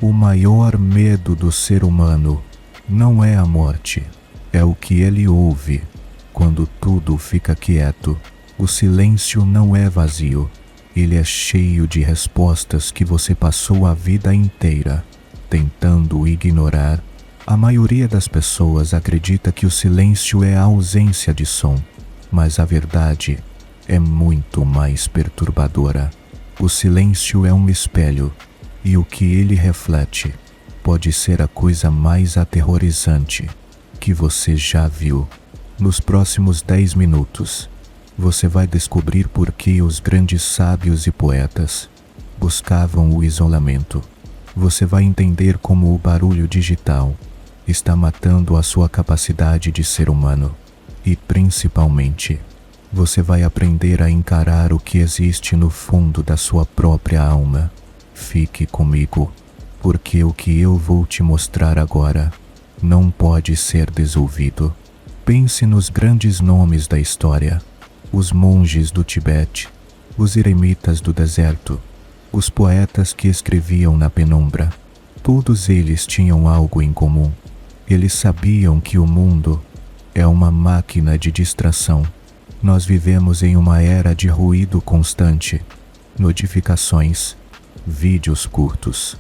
O maior medo do ser humano não é a morte, é o que ele ouve. Quando tudo fica quieto, o silêncio não é vazio. Ele é cheio de respostas que você passou a vida inteira tentando ignorar. A maioria das pessoas acredita que o silêncio é a ausência de som, mas a verdade é muito mais perturbadora. O silêncio é um espelho, e o que ele reflete pode ser a coisa mais aterrorizante que você já viu. Nos próximos 10 minutos, você vai descobrir por que os grandes sábios e poetas buscavam o isolamento. Você vai entender como o barulho digital está matando a sua capacidade de ser humano. E, principalmente, você vai aprender a encarar o que existe no fundo da sua própria alma. Fique comigo, porque o que eu vou te mostrar agora não pode ser desouvido. Pense nos grandes nomes da história: os monges do Tibete, os eremitas do deserto, os poetas que escreviam na penumbra. Todos eles tinham algo em comum. Eles sabiam que o mundo é uma máquina de distração. Nós vivemos em uma era de ruído constante, notificações, vídeos curtos,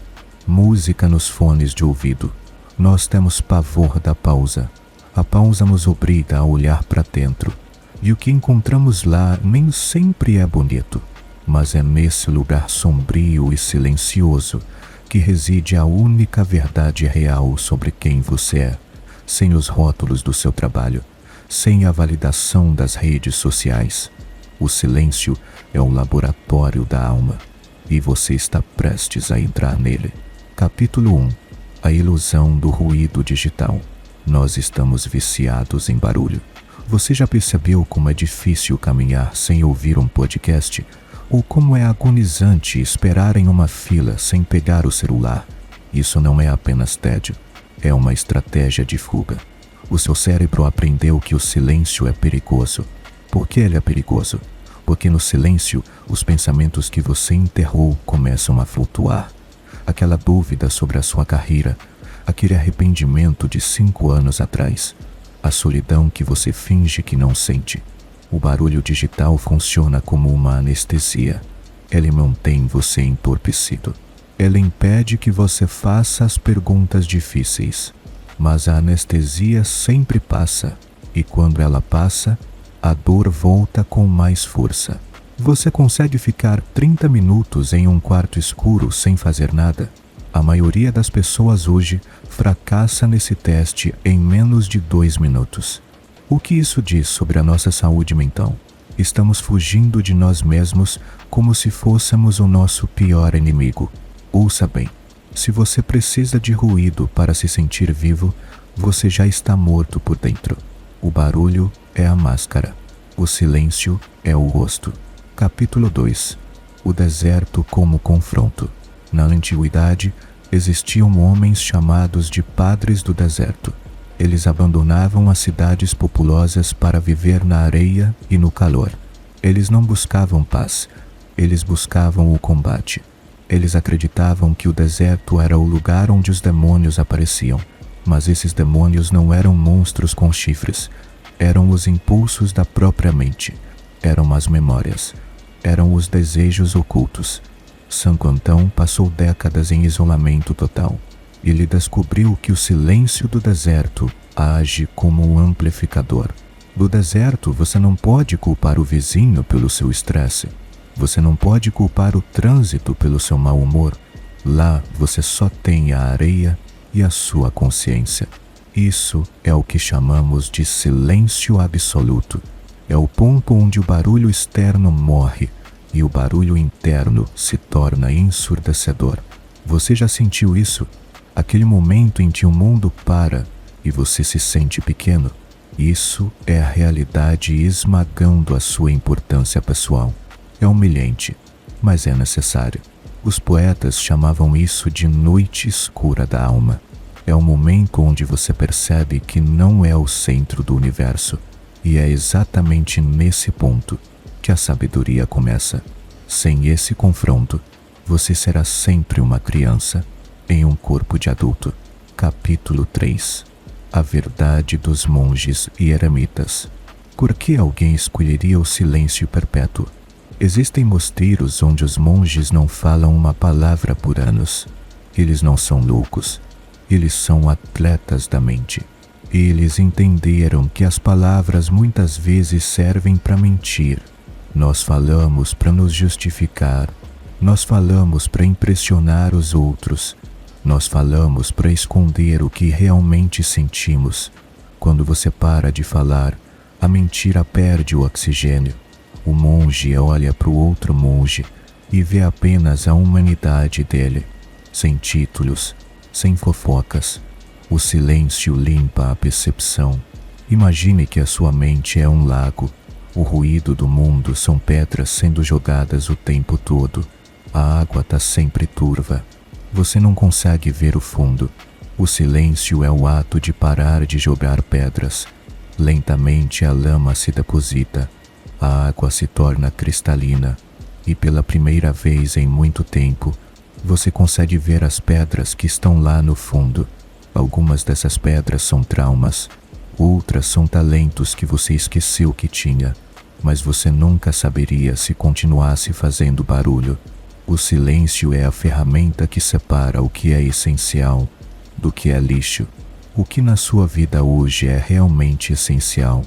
música nos fones de ouvido. Nós temos pavor da pausa. A pausa nos obriga a olhar para dentro. E o que encontramos lá nem sempre é bonito, mas é nesse lugar sombrio e silencioso que reside a única verdade real sobre quem você é, sem os rótulos do seu trabalho, sem a validação das redes sociais. O silêncio é o laboratório da alma, e você está prestes a entrar nele. Capítulo 1. A ilusão do ruído digital. Nós estamos viciados em barulho. Você já percebeu como é difícil caminhar sem ouvir um podcast? Ou como é agonizante esperar em uma fila sem pegar o celular? Isso não é apenas tédio, é uma estratégia de fuga. O seu cérebro aprendeu que o silêncio é perigoso. Por que ele é perigoso? Porque no silêncio, os pensamentos que você enterrou começam a flutuar. Aquela dúvida sobre a sua carreira, aquele arrependimento de 5 anos atrás, a solidão que você finge que não sente. O barulho digital funciona como uma anestesia. Ele mantém você entorpecido. Ele impede que você faça as perguntas difíceis. Mas a anestesia sempre passa, e quando ela passa, a dor volta com mais força. Você consegue ficar 30 minutos em um quarto escuro sem fazer nada? A maioria das pessoas hoje fracassa nesse teste em menos de 2 minutos. O que isso diz sobre a nossa saúde mental? Estamos fugindo de nós mesmos como se fôssemos o nosso pior inimigo. Ouça bem, se você precisa de ruído para se sentir vivo, você já está morto por dentro. O barulho é a máscara. O silêncio é o rosto. Capítulo 2. O deserto como confronto. Na antiguidade, existiam homens chamados de padres do deserto. Eles abandonavam as cidades populosas para viver na areia e no calor. Eles não buscavam paz, eles buscavam o combate. Eles acreditavam que o deserto era o lugar onde os demônios apareciam. Mas esses demônios não eram monstros com chifres. Eram os impulsos da própria mente. Eram as memórias. Eram os desejos ocultos. Santo Antão passou décadas em isolamento total. Ele descobriu que o silêncio do deserto age como um amplificador. No deserto, você não pode culpar o vizinho pelo seu estresse. Você não pode culpar o trânsito pelo seu mau humor. Lá, você só tem a areia e a sua consciência. Isso é o que chamamos de silêncio absoluto. É o ponto onde o barulho externo morre e o barulho interno se torna ensurdecedor. Você já sentiu isso? Aquele momento em que o mundo para e você se sente pequeno. Isso é a realidade esmagando a sua importância pessoal. É humilhante, mas é necessário. Os poetas chamavam isso de noite escura da alma. É o momento onde você percebe que não é o centro do universo. E é exatamente nesse ponto que a sabedoria começa. Sem esse confronto, você será sempre uma criança, em um corpo de adulto. Capítulo 3. A verdade dos monges e eremitas. Por que alguém escolheria o silêncio perpétuo? Existem mosteiros onde os monges não falam uma palavra por anos. Eles não são loucos. Eles são atletas da mente. Eles entenderam que as palavras muitas vezes servem para mentir. Nós falamos para nos justificar. Nós falamos para impressionar os outros. Nós falamos para esconder o que realmente sentimos. Quando você para de falar, a mentira perde o oxigênio. O monge olha para o outro monge e vê apenas a humanidade dele, sem títulos, sem fofocas. O silêncio limpa a percepção. Imagine que a sua mente é um lago. O ruído do mundo são pedras sendo jogadas o tempo todo. A água está sempre turva. Você não consegue ver o fundo. O silêncio é o ato de parar de jogar pedras. Lentamente a lama se deposita. A água se torna cristalina. E pela primeira vez em muito tempo, você consegue ver as pedras que estão lá no fundo. Algumas dessas pedras são traumas. Outras são talentos que você esqueceu que tinha. Mas você nunca saberia se continuasse fazendo barulho. O silêncio é a ferramenta que separa o que é essencial do que é lixo. O que na sua vida hoje é realmente essencial?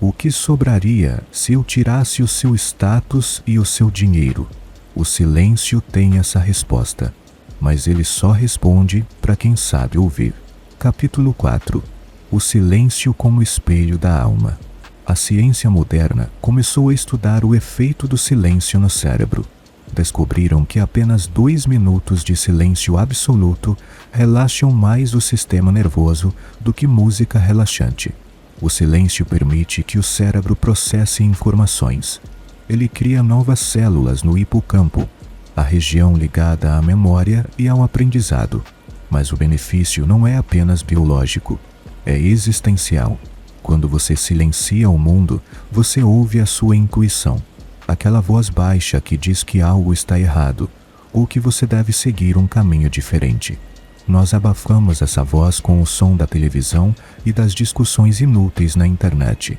O que sobraria se eu tirasse o seu status e o seu dinheiro? O silêncio tem essa resposta, mas ele só responde para quem sabe ouvir. Capítulo 4. O silêncio como espelho da alma. A ciência moderna começou a estudar o efeito do silêncio no cérebro. Descobriram que apenas 2 minutos de silêncio absoluto relaxam mais o sistema nervoso do que música relaxante. O silêncio permite que o cérebro processe informações. Ele cria novas células no hipocampo, a região ligada à memória e ao aprendizado. Mas o benefício não é apenas biológico, é existencial. Quando você silencia o mundo, você ouve a sua intuição. Aquela voz baixa que diz que algo está errado, ou que você deve seguir um caminho diferente. Nós abafamos essa voz com o som da televisão e das discussões inúteis na internet.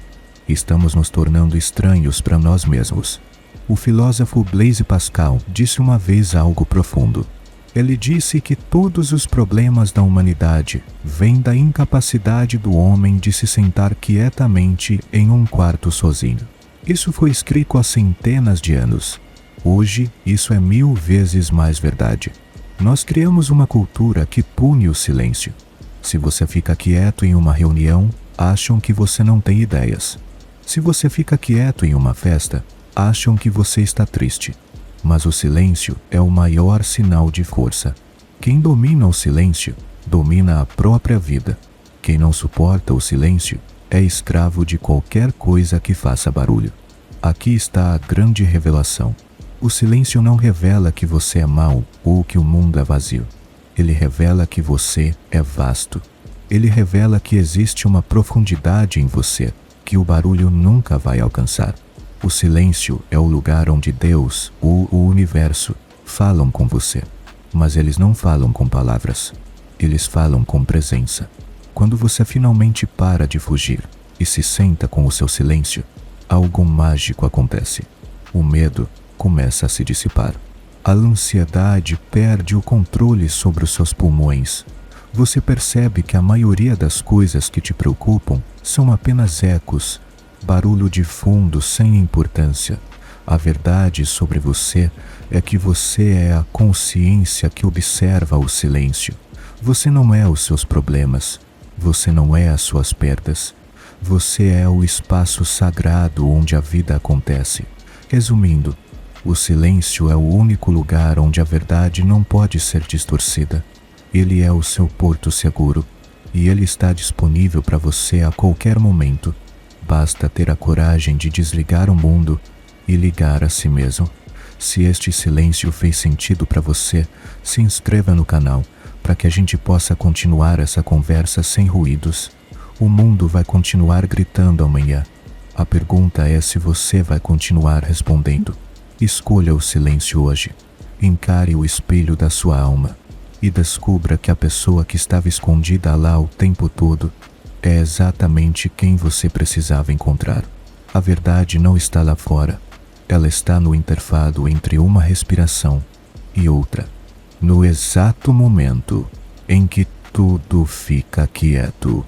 Estamos nos tornando estranhos para nós mesmos. O filósofo Blaise Pascal disse uma vez algo profundo. Ele disse que todos os problemas da humanidade vêm da incapacidade do homem de se sentar quietamente em um quarto sozinho. Isso foi escrito há centenas de anos. Hoje, isso é 1000 vezes mais verdade. Nós criamos uma cultura que pune o silêncio. Se você fica quieto em uma reunião, acham que você não tem ideias. Se você fica quieto em uma festa, acham que você está triste. Mas o silêncio é o maior sinal de força. Quem domina o silêncio, domina a própria vida. Quem não suporta o silêncio, é escravo de qualquer coisa que faça barulho. Aqui está a grande revelação. O silêncio não revela que você é mau ou que o mundo é vazio. Ele revela que você é vasto. Ele revela que existe uma profundidade em você que o barulho nunca vai alcançar. O silêncio é o lugar onde Deus ou o universo falam com você. Mas eles não falam com palavras. Eles falam com presença. Quando você finalmente para de fugir e se senta com o seu silêncio, algo mágico acontece. O medo começa a se dissipar. A ansiedade perde o controle sobre os seus pulmões. Você percebe que a maioria das coisas que te preocupam são apenas ecos, barulho de fundo sem importância. A verdade sobre você é que você é a consciência que observa o silêncio. Você não é os seus problemas. Você não é as suas perdas. Você é o espaço sagrado onde a vida acontece. Resumindo, o silêncio é o único lugar onde a verdade não pode ser distorcida. Ele é o seu porto seguro e ele está disponível para você a qualquer momento. Basta ter a coragem de desligar o mundo e ligar a si mesmo. Se este silêncio fez sentido para você, se inscreva no canal para que a gente possa continuar essa conversa sem ruídos. O mundo vai continuar gritando amanhã. A pergunta é se você vai continuar respondendo. Escolha o silêncio hoje. Encare o espelho da sua alma e descubra que a pessoa que estava escondida lá o tempo todo é exatamente quem você precisava encontrar. A verdade não está lá fora. Ela está no intervalo entre uma respiração e outra, no exato momento em que tudo fica quieto.